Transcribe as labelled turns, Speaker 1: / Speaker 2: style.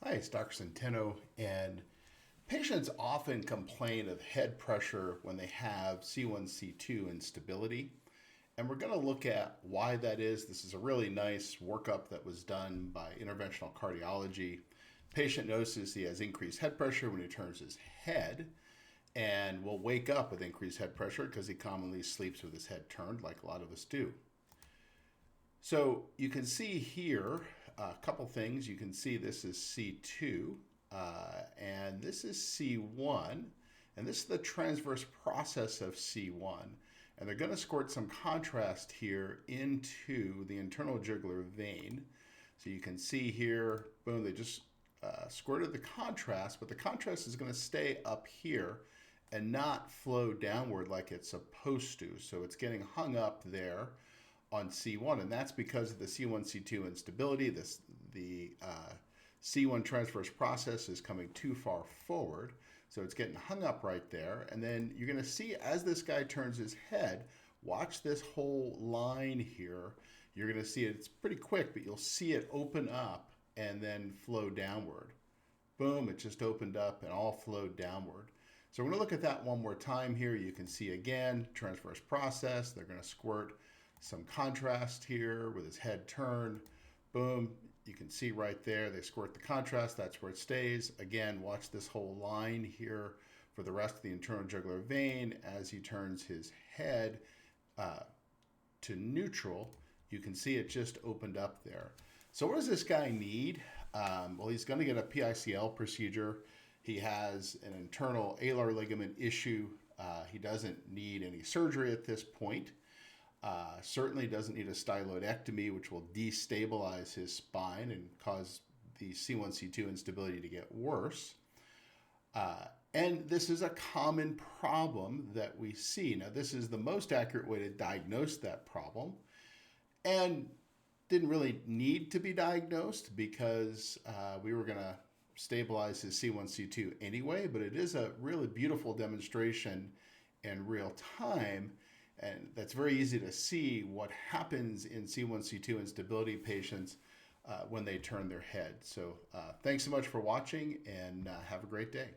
Speaker 1: Hi, it's Dr. Centeno, and patients often complain of head pressure when they have C1, C2 instability. And we're going to look at why that is. This is a really nice workup that was done by interventional cardiology. Patient notices he has increased head pressure when he turns his head and will wake up with increased head pressure because he commonly sleeps with his head turned like a lot of us do. So you can see here a couple things. You can see this is C2 and this is C1, and this is the transverse process of C1. And they're going to squirt some contrast here into the internal jugular vein. So you can see here, boom, they just squirted the contrast, but the contrast is going to stay up here and not flow downward like it's supposed to. So it's getting hung up there on C1, and that's because of the C1, C2 instability. The C1 transverse process is coming too far forward, so it's getting hung up right there. And then you're going to see as this guy turns his head, watch this whole line here. You're going to see it, it's pretty quick, but you'll see it open up and then flow downward. Boom, it just opened up and all flowed downward. So we're going to look at that one more time here. You can see again, transverse process. They're going to squirt some contrast here with his head turned. Boom, you can see right there, they squirt the contrast, that's where it stays. Again, watch this whole line here for the rest of the internal jugular vein. As he turns his head to neutral, you can see it just opened up there. So what does this guy need? Well, he's going to get a PICL procedure. He has an internal alar ligament issue. He doesn't need any surgery at this point. Certainly doesn't need a styloidectomy, which will destabilize his spine and cause the C1, C2 instability to get worse. And this is a common problem that we see. Now, this is the most accurate way to diagnose that problem, and didn't really need to be diagnosed because we were going to stabilize his C1, C2 anyway, but it is a really beautiful demonstration in real time. And that's very easy to see what happens in C1, C2 instability patients when they turn their head. So thanks so much for watching, and have a great day.